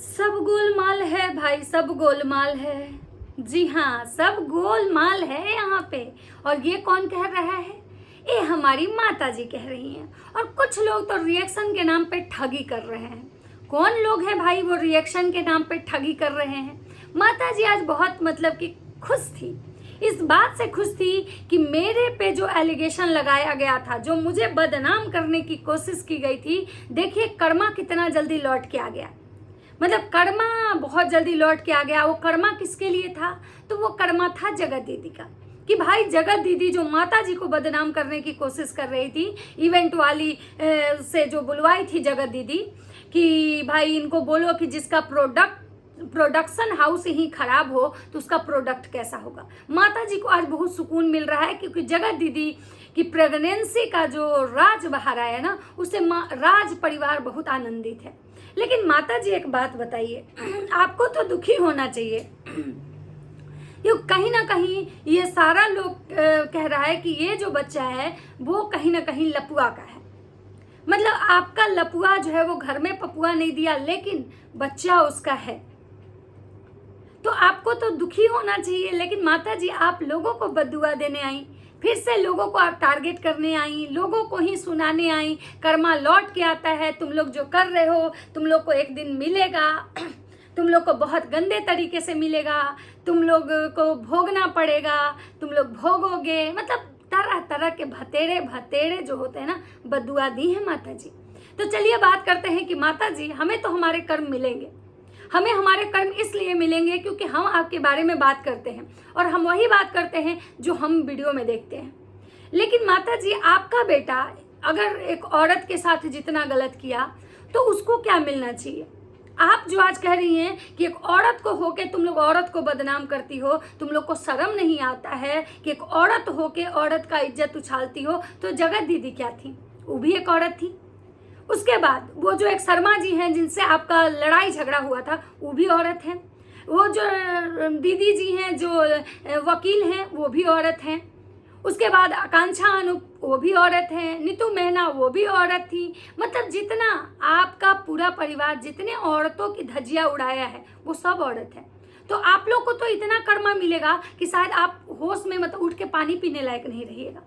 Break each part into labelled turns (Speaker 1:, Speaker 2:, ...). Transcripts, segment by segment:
Speaker 1: सब गोलमाल है भाई, सब गोलमाल है। जी हाँ, सब गोलमाल है यहाँ पे। और ये कौन कह रहा है? ये हमारी माता जी कह रही हैं। और कुछ लोग तो रिएक्शन के नाम पे ठगी कर रहे हैं। कौन लोग हैं भाई वो रिएक्शन के नाम पे ठगी कर रहे हैं? माता जी आज बहुत मतलब कि खुश थी। इस बात से खुश थी कि मेरे पे जो एलिगेशन लगाया गया था, जो मुझे बदनाम करने की कोशिश की गई थी, देखिए कर्मा कितना जल्दी लौट के आ गया। मतलब कर्मा बहुत जल्दी लौट के आ गया। वो कर्मा किसके लिए था? तो वो कर्मा था जगत दीदी का। कि भाई जगत दीदी जो माता जी को बदनाम करने की कोशिश कर रही थी, इवेंट वाली से जो बुलवाई थी जगत दीदी कि भाई इनको बोलो कि जिसका प्रोडक्शन हाउस ही खराब हो तो उसका प्रोडक्ट कैसा होगा। माता जी को आज बहुत सुकून मिल रहा है क्योंकि जगत दीदी की प्रेगनेंसी का जो राज बाहर आया ना, उससे राज परिवार बहुत आनंदित है। लेकिन माता जी एक बात बताइए, आपको तो दुखी होना चाहिए। ये कहीं ना कहीं ये सारा लोग कह रहा है कि ये जो बच्चा है वो कहीं ना कहीं लपुआ का है। मतलब आपका लपुआ जो है वो घर में पपुआ नहीं दिया, लेकिन बच्चा उसका है। तो आपको तो दुखी होना चाहिए। लेकिन माता जी आप लोगों को बद्दुआ देने आई, फिर से लोगों को आप टारगेट करने आई, लोगों को ही सुनाने आई। कर्मा लौट के आता है, तुम लोग जो कर रहे हो तुम लोग को एक दिन मिलेगा, तुम लोग को बहुत गंदे तरीके से मिलेगा, तुम लोग को भोगना पड़ेगा, तुम लोग भोगोगे। मतलब तरह तरह के भतेरे भतेरे जो होते हैं ना, बद्दुआ दी है माता जी। तो चलिए बात करते हैं कि माता जी हमें तो हमारे कर्म मिलेंगे। हमें हमारे कर्म इसलिए मिलेंगे क्योंकि हम आपके बारे में बात करते हैं और हम वही बात करते हैं जो हम वीडियो में देखते हैं। लेकिन माता जी आपका बेटा अगर एक औरत के साथ जितना गलत किया तो उसको क्या मिलना चाहिए? आप जो आज कह रही हैं कि एक औरत को होके तुम लोग औरत को बदनाम करती हो, तुम लोग को शर्म नहीं आता है कि एक औरत होके औरत का इज्जत उछालती हो। तो जगत दीदी क्या थी? वो भी एक औरत थी। उसके बाद वो जो एक शर्मा जी हैं जिनसे आपका लड़ाई झगड़ा हुआ था, वो भी औरत हैं। वो जो दीदी जी हैं जो वकील हैं, वो भी औरत हैं। उसके बाद आकांक्षा अनूप, वो भी औरत हैं। नीतू मेहना, वो भी औरत थी। मतलब जितना आपका पूरा परिवार जितने औरतों की धज्जियां उड़ाया है वो सब औरत है। तो आप लोग को तो इतना कर्मा मिलेगा कि शायद आप होश में मतलब उठ के पानी पीने लायक नहीं रहिएगा।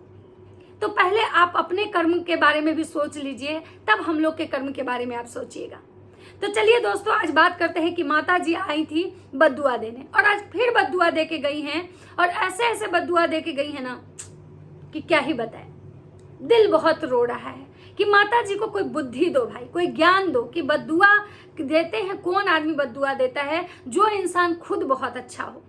Speaker 1: तो पहले आप अपने कर्म के बारे में भी सोच लीजिए, तब हम लोग के कर्म के बारे में आप सोचिएगा। तो चलिए दोस्तों, आज बात करते हैं कि माता जी आई थी बद्दुआ देने और आज फिर बद्दुआ दे के गई हैं। और ऐसे ऐसे बद्दुआ दे के गई है ना कि क्या ही बताएं। दिल बहुत रो रहा है कि माता जी को कोई बुद्धि दो भाई, कोई ज्ञान दो कि बद्दुआ देते हैं कौन आदमी बद्दुआ देता है? जो इंसान खुद बहुत अच्छा हो,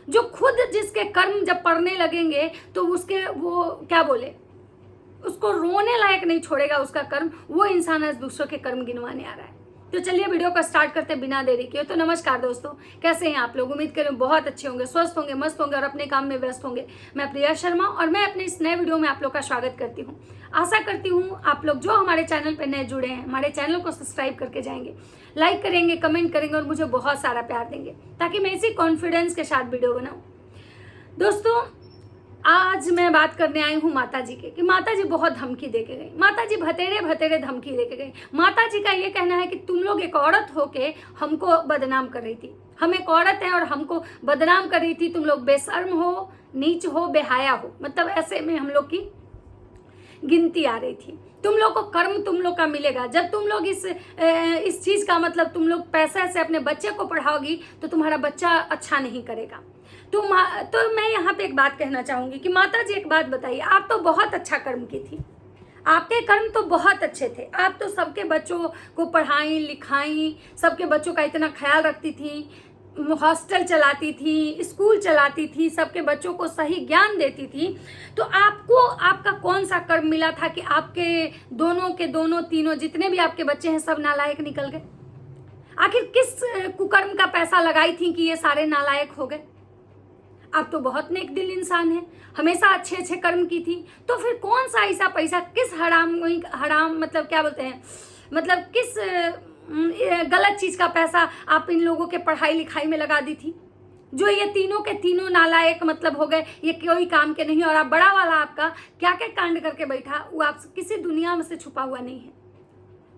Speaker 1: जो खुद जिसके कर्म जब पढ़ने लगेंगे तो उसके वो क्या बोले, उसको रोने लायक नहीं छोड़ेगा उसका कर्म। वो इंसान आज दूसरों के कर्म गिनवाने आ रहा है। तो चलिए वीडियो को स्टार्ट करते बिना देरी किए। तो नमस्कार दोस्तों, कैसे हैं आप लोग? उम्मीद करें बहुत अच्छे होंगे, स्वस्थ होंगे, मस्त होंगे और अपने काम में व्यस्त होंगे। मैं प्रिया शर्मा और मैं अपने इस नए वीडियो में आप लोग का स्वागत करती हूँ। आशा करती हूँ आप लोग जो हमारे चैनल पर नए जुड़े हैं हमारे चैनल को सब्सक्राइब करके जाएंगे, लाइक करेंगे, कमेंट करेंगे और मुझे बहुत सारा प्यार देंगे ताकि मैं इसी कॉन्फिडेंस के साथ वीडियो बनाऊँ। दोस्तों आज मैं बात करने आई हूँ माता जी के कि माता जी बहुत धमकी दे के गई। माता जी भतेरे भतेरे धमकी दे के गई। माता जी का ये कहना है कि तुम लोग एक औरत होके हमको बदनाम कर रही थी। हम एक औरत है और हमको बदनाम कर रही थी। तुम लोग बेशर्म हो, नीच हो, बेहाया हो। मतलब ऐसे में हम लोग की गिनती आ रही थी। तुम लोग को कर्म तुम लोग का मिलेगा जब तुम लोग इस चीज का मतलब तुम लोग पैसे से अपने बच्चे को पढ़ाओगी तो तुम्हारा बच्चा अच्छा नहीं करेगा। तो मैं यहाँ पे एक बात कहना चाहूंगी कि माता जी एक बात बताइए, आप तो बहुत अच्छा कर्म की थी। आपके कर्म तो बहुत अच्छे थे। आप तो सबके बच्चों को पढ़ाई लिखाई, सबके बच्चों का इतना ख्याल रखती थी, हॉस्टल चलाती थी, स्कूल चलाती थी, सबके बच्चों को सही ज्ञान देती थी। तो आपको आपका कौन सा कर्म मिला था कि आपके दोनों के दोनों तीनों जितने भी आपके बच्चे हैं सब नालायक निकल गए? आखिर किस कुकर्म का पैसा लगाई थी कि ये सारे नालायक हो गए? आप तो बहुत नेक दिल इंसान है, हमेशा अच्छे अच्छे कर्म की थी। तो फिर कौन सा ऐसा पैसा, किस हराम मतलब क्या बोलते हैं, मतलब किस गलत चीज का पैसा आप इन लोगों के पढ़ाई लिखाई में लगा दी थी जो ये तीनों के तीनों नालायक मतलब हो गए, ये कोई काम के नहीं। और आप बड़ा वाला आपका क्या क्या कांड करके बैठा, वो आप किसी दुनिया में से छुपा हुआ नहीं है।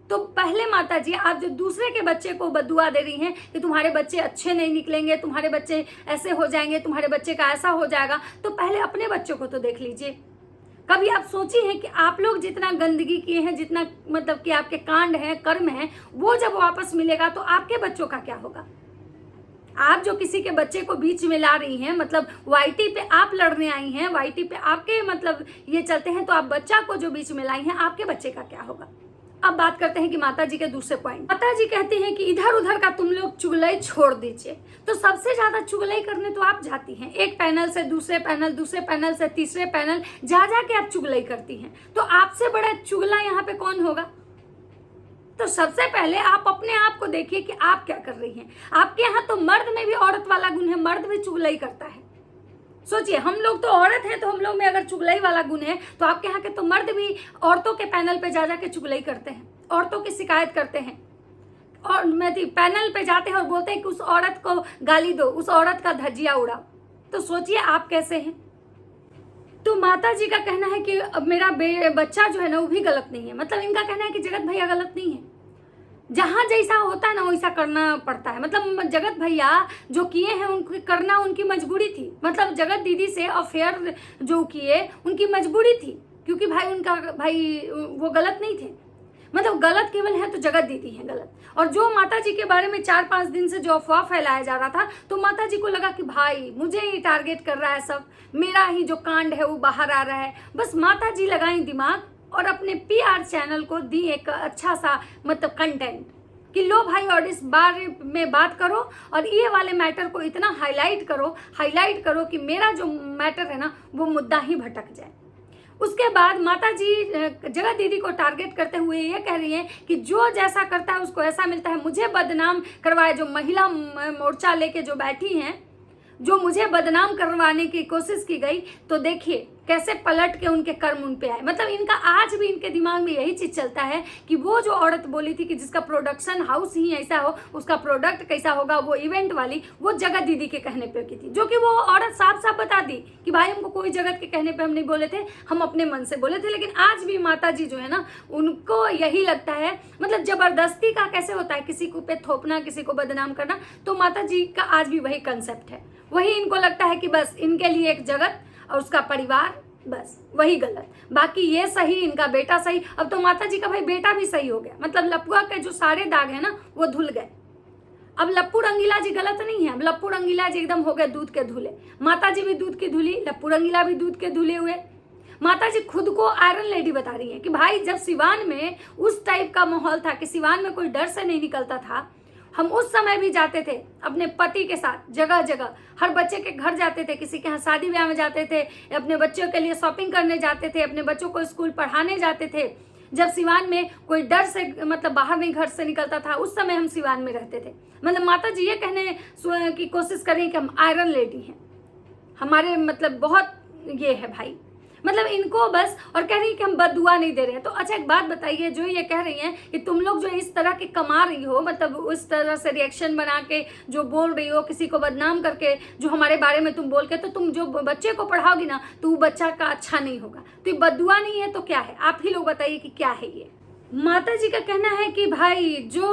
Speaker 1: तो पहले माता जी आप जो दूसरे के बच्चे को बददुआ दे रही हैं कि तुम्हारे बच्चे अच्छे नहीं निकलेंगे, तुम्हारे बच्चे ऐसे हो जाएंगे, तुम्हारे बच्चे का ऐसा हो जाएगा, तो पहले अपने बच्चों को तो देख लीजिए। कभी आप सोची हैं कि आप लोग जितना गंदगी किए हैं, जितना मतलब कि आपके कांड हैं, कर्म हैं, वो जब वापस मिलेगा तो आपके बच्चों का क्या होगा? आप जो किसी के बच्चे को बीच में ला रही हैं, मतलब वाईटी पे आप लड़ने आई हैं, वाईटी पे आपके मतलब ये चलते हैं, तो आप बच्चा को जो बीच में लाई हैं, आपके बच्चे का क्या होगा? अब बात करते हैं कि माता जी के दूसरे पॉइंट। माता जी कहती हैं कि इधर उधर का तुम लोग चुगलई छोड़ दीजिए। तो सबसे ज्यादा चुगलई करने तो आप जाती हैं, एक पैनल से दूसरे पैनल, दूसरे पैनल से तीसरे पैनल, जा के आप चुगलई करती हैं। तो आपसे बड़ा चुगला यहाँ पे कौन होगा? तो सबसे पहले आप अपने आप को देखिए कि आप क्या कर रही हैं। आपके यहाँ तो मर्द में भी औरत वाला गुण है, मर्द भी चुगलई करता है। सोचिए, हम लोग तो औरत हैं, तो हम लोग में अगर चुगलई वाला गुण है, तो आपके यहाँ के तो मर्द भी औरतों के पैनल पे जा के चुगलई करते हैं, औरतों की शिकायत करते हैं, और पैनल पे जाते हैं और बोलते हैं कि उस औरत को गाली दो, उस औरत का धज्जिया उड़ाओ। तो सोचिए आप कैसे हैं। तो माता जी का कहना है कि अब मेरा बच्चा जो है ना वो भी गलत नहीं है। मतलब इनका कहना है कि जगत भैया गलत नहीं है, जहां जैसा होता है ना वैसा करना पड़ता है। मतलब जगत भैया जो किए हैं उनको करना उनकी मजबूरी थी। मतलब जगत दीदी से अफेयर जो किए उनकी मजबूरी थी, क्योंकि भाई वो गलत नहीं थे। मतलब गलत केवल है तो जगत दीदी है गलत। और जो माता जी के बारे में 4-5 दिन से जो अफवाह फैलाया जा रहा था, तो माता जी को लगा कि भाई मुझे ही टारगेट कर रहा है सब, मेरा ही जो कांड है वो बाहर आ रहा है। बस माता जी लगाई दिमाग और अपने PR चैनल को दी एक अच्छा सा मतलब कंटेंट कि लो भाई, और इस बारे में बात करो और ये वाले मैटर को इतना हाईलाइट करो कि मेरा जो मैटर है ना वो मुद्दा ही भटक जाए। उसके बाद माता जी जगत दीदी को टारगेट करते हुए ये कह रही हैं कि जो जैसा करता है उसको ऐसा मिलता है। मुझे बदनाम करवाए, जो महिला मोर्चा लेके जो बैठी हैं, जो मुझे बदनाम करवाने की कोशिश की गई, तो देखिए कैसे पलट के उनके कर्म उन पे आए। मतलब इनका आज भी इनके दिमाग में यही चीज चलता है कि वो जो औरत बोली थी कि जिसका प्रोडक्शन हाउस ही ऐसा हो उसका प्रोडक्ट कैसा होगा, वो इवेंट वाली, वो जगत दीदी के कहने पे की थी। जो कि वो औरत साफ साफ बता दी कि भाई हमको कोई जगत के कहने पे हम नहीं बोले थे, हम अपने मन से बोले थे। लेकिन आज भी माता जी जो है ना उनको यही लगता है, मतलब जबरदस्ती का कैसे होता है किसी को पे थोपना, किसी को बदनाम करना, तो माता जी का आज भी वही कंसेप्ट है। वही इनको लगता है कि बस इनके लिए एक जगत और उसका परिवार, बस वही गलत, बाकी ये सही, इनका बेटा सही। अब तो माता जी का भाई बेटा भी सही हो गया। मतलब लपुआ के जो सारे दाग है ना वो धुल गए। अब लप्पू रंगीला जी गलत नहीं है, अब लप्पू रंगीला जी एकदम हो गए दूध के धुले। माता जी भी दूध की धुली, लप्पू रंगीला भी दूध के धुले हुए। माता जी खुद को आयरन लेडी बता रही है कि भाई जब सिवान में उस टाइप का माहौल था कि सिवान में कोई डर से नहीं निकलता था, हम उस समय भी जाते थे अपने पति के साथ जगह जगह, हर बच्चे के घर जाते थे, किसी के यहाँ शादी ब्याह में जाते थे, अपने बच्चों के लिए शॉपिंग करने जाते थे, अपने बच्चों को स्कूल पढ़ाने जाते थे। जब सिवान में कोई डर से मतलब बाहर नहीं घर से निकलता था, उस समय हम सिवान में रहते थे। मतलब माता जी ये कहने की कोशिश कर रही है कि हम आयरन लेडी हैं, हमारे मतलब बहुत ये है भाई, मतलब इनको बस, और कह रही है कि हम बददुआ नहीं दे रहे हैं। तो अच्छा एक बात बताइए, जो ये कह रही हैं कि तुम लोग जो इस तरह की कमा रही हो, मतलब उस तरह से रिएक्शन बना के जो बोल रही हो, किसी को बदनाम करके जो हमारे बारे में तुम बोल के, तो तुम जो बच्चे को पढ़ाओगी ना तो वो बच्चा का अच्छा नहीं होगा। तो ये बददुआ नहीं है तो क्या है? आप ही लोग बताइए कि क्या है ये। माता जी का कहना है कि भाई जो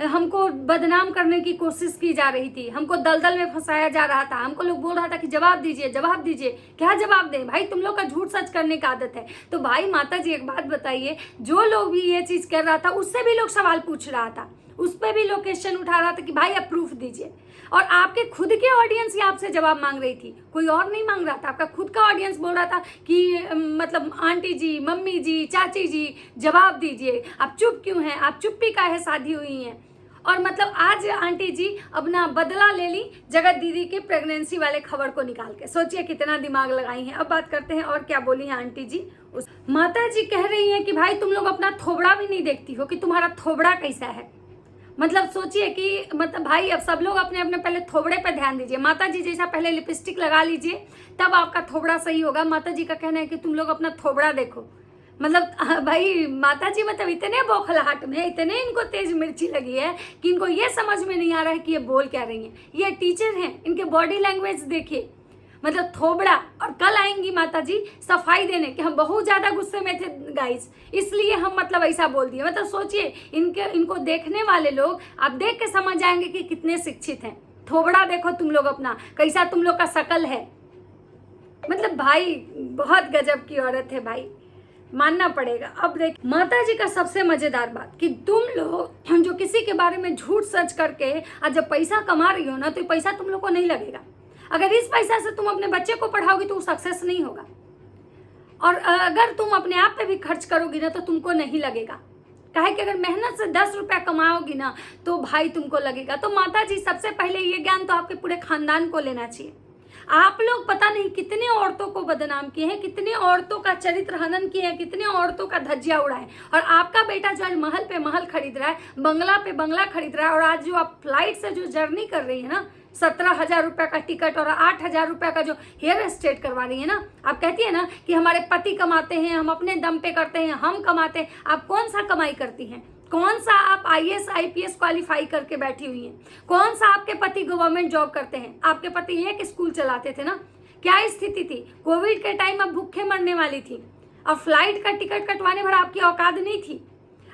Speaker 1: हमको बदनाम करने की कोशिश की जा रही थी, हमको दलदल में फंसाया जा रहा था, हमको लोग बोल रहा था कि जवाब दीजिए जवाब दीजिए, क्या जवाब दें भाई, तुम लोग का झूठ सच करने की आदत है। तो भाई माता जी एक बात बताइए, जो लोग भी ये चीज कर रहा था उससे भी लोग सवाल पूछ रहा था, उस पर भी लोग क्वेश्चन उठा रहा था कि भाई आप प्रूफ दीजिए। और आपके खुद के ऑडियंस ही आपसे जवाब मांग रही थी, कोई और नहीं मांग रहा था। आपका खुद का ऑडियंस बोल रहा था कि मतलब आंटी जी, मम्मी जी, चाची जी जवाब दीजिए, आप चुप क्यों हैं, आप चुप्पी का है शादी हुई हैं। और मतलब आज आंटी जी अपना बदला ले ली जगत दीदी के प्रेगनेंसी वाले खबर को निकाल के। सोचिए कितना दिमाग लगाई हैं। अब बात करते हैं और क्या बोली हैं आंटी जी। माता जी कह रही हैं कि भाई तुम लोग अपना थोबड़ा भी नहीं देखती हो कि तुम्हारा थोबड़ा कैसा है। मतलब सोचिए कि मतलब भाई अब सब लोग अपने अपने पहले थोबड़े पे ध्यान दीजिए। माता जी जैसा पहले लिपस्टिक लगा लीजिए, तब आपका थोबड़ा सही होगा। माता जी का कहना है कि तुम लोग अपना थोबड़ा देखो। मतलब भाई माता जी मतलब इतने बौखलाहट में, इतने इनको तेज मिर्ची लगी है कि इनको ये समझ में नहीं आ रहा है कि ये बोल क्या रही हैं। ये टीचर हैं, इनके बॉडी लैंग्वेज देखिए। मतलब थोबड़ा। और कल आएंगी माता जी सफाई देने कि हम बहुत ज़्यादा गुस्से में थे गाइस, इसलिए हम मतलब ऐसा बोल दिए। मतलब सोचिए इनको देखने वाले लोग आप देख के समझ जाएंगे कि कितने शिक्षित हैं। थोबड़ा देखो तुम लोग अपना, कैसा तुम लोग का शकल है। मतलब भाई बहुत गजब की औरत है भाई, मानना पड़ेगा। अब देख माता जी का सबसे मजेदार बात कि तुम लोग जो किसी के बारे में झूठ सच करके आज जब पैसा कमा रही हो ना, तो पैसा तुम लोग को नहीं लगेगा। अगर इस पैसा से तुम अपने बच्चे को पढ़ाओगी तो वो सक्सेस नहीं होगा, और अगर तुम अपने आप पे भी खर्च करोगी ना तो तुमको नहीं लगेगा। काहे कि अगर मेहनत से 10 रुपया कमाओगी ना तो भाई तुमको लगेगा। तो माता जी सबसे पहले ये ज्ञान तो आपके पूरे खानदान को लेना चाहिए। आप लोग पता नहीं कितने औरतों को बदनाम किए हैं, कितने औरतों का चरित्र हनन किए हैं, कितने औरतों का धज्जिया उड़ाए। और आपका बेटा जो आज महल पे महल खरीद रहा है, बंगला पे बंगला खरीद रहा है, और आज जो आप फ्लाइट से जो जर्नी कर रही है ना, 17,000 रुपये का टिकट और 8,000 रुपये का जो हेयर स्ट्रेट करवा रही है ना, आप कहती है ना कि हमारे पति कमाते हैं, हम अपने दम पे करते हैं, हम कमाते हैं। आप कौन सा कमाई करती हैं? कौन सा आप IAS IPS क्वालिफाई करके बैठी हुई हैं? कौन सा आपके पति गवर्नमेंट जॉब करते हैं? आपके पति एक स्कूल चलाते थे ना। क्या स्थिति थी? कोविड के टाइम आप भूखे मरने वाली थी, और फ्लाइट का टिकट कटवाने भर आपकी औकात नहीं थी।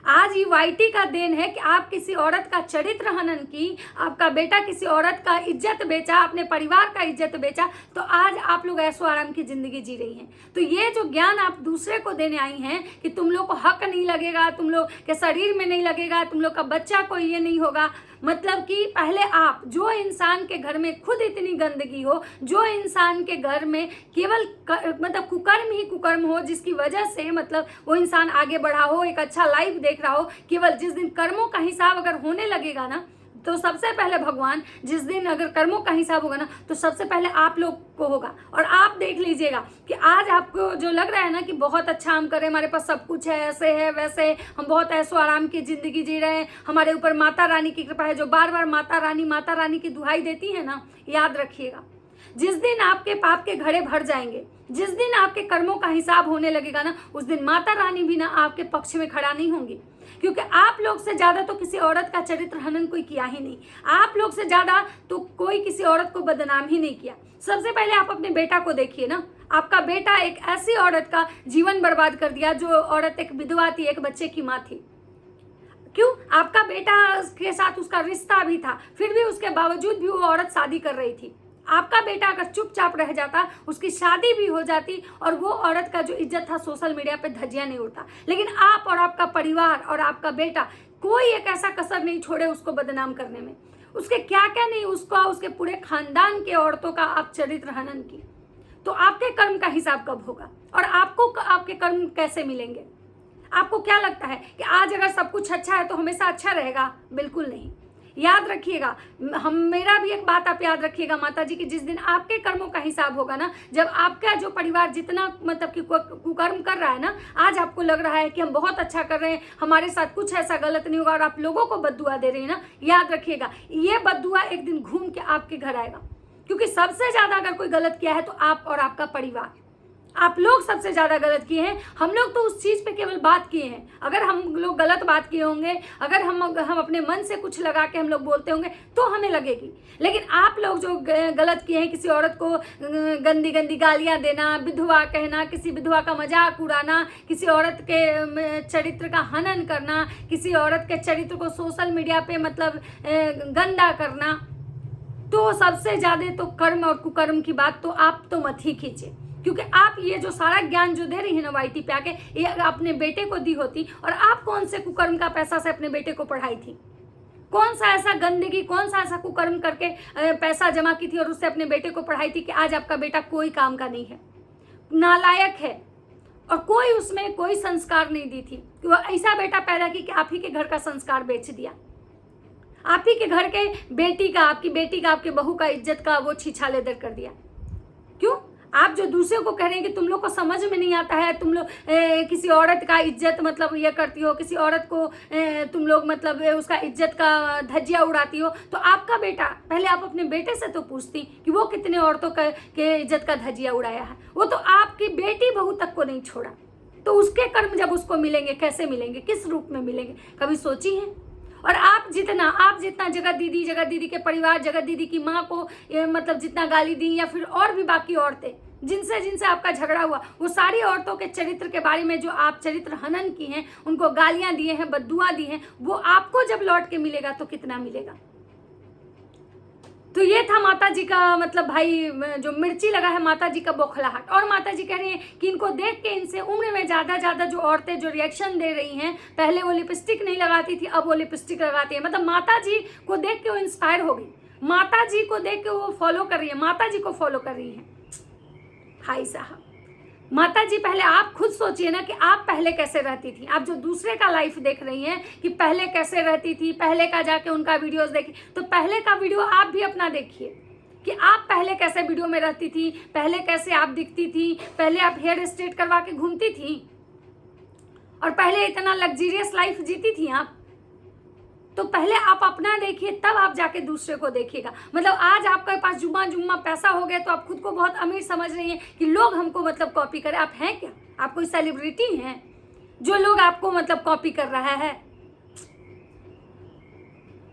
Speaker 1: आज YT का देन है कि आप किसी औरत का चरित्र हनन की, आपका बेटा किसी औरत का इज्जत बेचा, अपने परिवार का इज्जत बेचा, तो आज आप लोग ऐशो आराम की जिंदगी जी रही हैं। तो ये जो ज्ञान आप दूसरे को देने आई हैं कि तुम लोग को हक नहीं लगेगा, तुम लोग के शरीर में नहीं लगेगा, तुम लोग का बच्चा को ये नहीं होगा, मतलब कि पहले आप, जो इंसान के घर में खुद इतनी गंदगी हो, जो इंसान के घर में केवल मतलब कुकर्म ही कुकर्म हो, जिसकी वजह से मतलब वो इंसान आगे बढ़ा हो, एक अच्छा लाइफ देख रहा हो, केवल जिस दिन कर्मों का हिसाब अगर होने लगेगा ना, तो सबसे पहले भगवान, जिस दिन अगर कर्मों का हिसाब होगा ना, तो सबसे पहले आप लोग को होगा। और आप देख लीजिएगा कि आज आपको जो लग रहा है ना कि बहुत अच्छा हम कर रहे हैं, हमारे पास सब कुछ है, ऐसे है वैसे है, हम बहुत ऐसो आराम की जिंदगी जी रहे हैं, हमारे ऊपर माता रानी की कृपा है, जो बार बार माता रानी की दुहाई देती है ना, याद रखिएगा जिस दिन आपके पाप के घड़े भर जाएंगे, जिस दिन आपके कर्मों का हिसाब होने लगेगा ना, उस दिन माता रानी भी ना आपके पक्ष में खड़ा नहीं होंगी। क्योंकि आप लोग से ज्यादा तो किसी औरत का चरित्र हनन कोई किया ही नहीं, आप लोग से ज्यादा तो कोई किसी औरत को बदनाम ही नहीं किया। सबसे पहले आप अपने बेटा को देखिए ना, आपका बेटा एक ऐसी औरत का जीवन बर्बाद कर दिया, जो औरत एक विधवा थी, एक बच्चे की माँ थी। क्यों? आपका बेटा के साथ उसका रिश्ता भी था, फिर भी उसके बावजूद भी वो औरत शादी कर रही थी। आपका बेटा अगर चुपचाप रह जाता, उसकी शादी भी हो जाती, और वो औरत का जो इज्जत था सोशल मीडिया पे धज्जियां नहीं उड़ता। लेकिन आप और आपका परिवार और आपका बेटा कोई एक ऐसा कसर नहीं छोड़े उसको बदनाम करने में। उसके क्या क्या नहीं, उसको, उसके पूरे खानदान के औरतों का आप चरित्र हनन की। तो आपके कर्म का हिसाब कब होगा, और आपको आपके कर्म कैसे मिलेंगे? आपको क्या लगता है कि आज अगर सब कुछ अच्छा है तो हमेशा अच्छा रहेगा? बिल्कुल नहीं। याद रखिएगा, मेरा भी एक बात आप याद रखिएगा माता जी, कि जिस दिन आपके कर्मों का हिसाब होगा ना, जब आपका जो परिवार जितना मतलब कि कुकर्म कर रहा है ना, आज आपको लग रहा है कि हम बहुत अच्छा कर रहे हैं, हमारे साथ कुछ ऐसा गलत नहीं होगा, और आप लोगों को बद्दुआ दे रही है ना, याद रखिएगा ये बद्दुआ एक दिन घूम के आपके घर आएगा। क्योंकि सबसे ज्यादा अगर कोई गलत किया है तो आप और आपका परिवार, आप लोग सबसे ज्यादा गलत किए हैं। हम लोग तो उस चीज पे केवल बात किए हैं। अगर हम लोग गलत बात किए होंगे, अगर हम अपने मन से कुछ लगा के हम लोग बोलते होंगे तो हमें लगेगी। लेकिन आप लोग जो गलत किए हैं, किसी औरत को गंदी गंदी गालियां देना, विधवा कहना, किसी विधवा का मजाक उड़ाना, किसी औरत के चरित्र का हनन करना, किसी औरत के चरित्र को सोशल मीडिया पे मतलब गंदा करना, तो सबसे ज्यादा तो कर्म और कुकर्म की बात तो आप तो मत ही खींचे। क्योंकि आप ये जो सारा ज्ञान जो दे रही है ना YT पे आके, ये अपने बेटे को दी होती, और आप कौन से कुकर्म का पैसा से अपने बेटे को पढ़ाई थी? कौन सा ऐसा गंदगी, कौन सा ऐसा कुकर्म करके पैसा जमा की थी और उससे अपने बेटे को पढ़ाई थी कि आज आपका बेटा कोई काम का नहीं है, नालायक है, और कोई उसमें कोई संस्कार नहीं दी थी कि वो ऐसा बेटा पैदा की कि आप ही के घर का संस्कार बेच दिया, आप ही के घर के बेटी का, आपकी बेटी का, आपके बहू का इज्जत का वो छीछालेदर कर दिया। क्यों? आप जो दूसरे को कह रहे हैं कि तुम लोग को समझ में नहीं आता है, तुम लोग किसी औरत का इज्जत मतलब ये करती हो, किसी औरत को तुम लोग मतलब उसका इज्जत का धज्जिया उड़ाती हो, तो आपका बेटा, पहले आप अपने बेटे से तो पूछती कि वो कितने औरतों के इज्जत का धज्जिया उड़ाया है। वो तो आपकी बेटी बहू तक को नहीं छोड़ा। तो उसके कर्म जब उसको मिलेंगे, कैसे मिलेंगे, किस रूप में मिलेंगे, कभी सोची है? और आप जितना जगत दीदी के परिवार, जगत दीदी की माँ को मतलब जितना गाली दी, या फिर और भी बाकी औरतें जिनसे आपका झगड़ा हुआ, वो सारी औरतों के चरित्र के बारे में जो आप चरित्र हनन की हैं, उनको गालियां दिए हैं, बद्दुआ दी हैं, वो आपको जब लौट के मिलेगा तो कितना मिलेगा। तो ये था माता जी का मतलब भाई जो मिर्ची लगा है माता जी का बौखलाहट। और माता जी कह रही हैं कि इनको देख के इनसे उम्र में ज्यादा जो औरतें जो रिएक्शन दे रही हैं, पहले वो लिपस्टिक नहीं लगाती थी, अब वो लिपस्टिक लगाती है। मतलब माता जी को देख के वो इंस्पायर हो गई, माता जी को देख के वो फॉलो कर रही है, माता जी को फॉलो कर रही है। भाई साहब, माता जी पहले आप खुद सोचिए ना कि आप पहले कैसे रहती थी। आप जो दूसरे का लाइफ देख रही हैं कि पहले कैसे रहती थी, पहले का जाके उनका वीडियोस देखिए, तो पहले का वीडियो आप भी अपना देखिए कि आप पहले कैसे वीडियो में रहती थी, पहले कैसे आप दिखती थी, पहले आप हेयर स्ट्रेट करवा के घूमती थी, और पहले इतना लग्जरियस लाइफ जीती थी आप। तो पहले आप अपना देखिए, तब आप जाके दूसरे को देखिएगा। मतलब आज आपके पास जुम्मा पैसा हो गया तो आप खुद को बहुत अमीर समझ रही हैं कि लोग हमको मतलब कॉपी करें। आप हैं क्या? आप कोई सेलिब्रिटी हैं जो लोग आपको मतलब कॉपी कर रहा है?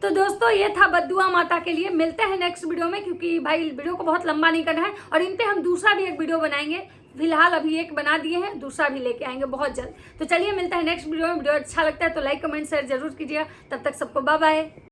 Speaker 1: तो दोस्तों, ये था बद्दुआ माता के लिए। मिलते हैं नेक्स्ट वीडियो में, क्योंकि भाई वीडियो को बहुत लंबा नहीं करना है, और इन पे हम दूसरा भी एक वीडियो बनाएंगे। फिलहाल अभी एक बना दिए हैं, दूसरा भी लेके आएंगे बहुत जल्द। तो चलिए मिलते हैं नेक्स्ट वीडियो में। वीडियो अच्छा लगता है तो लाइक कमेंट शेयर जरूर कीजिएगा। तब तक सबको बाय बाय।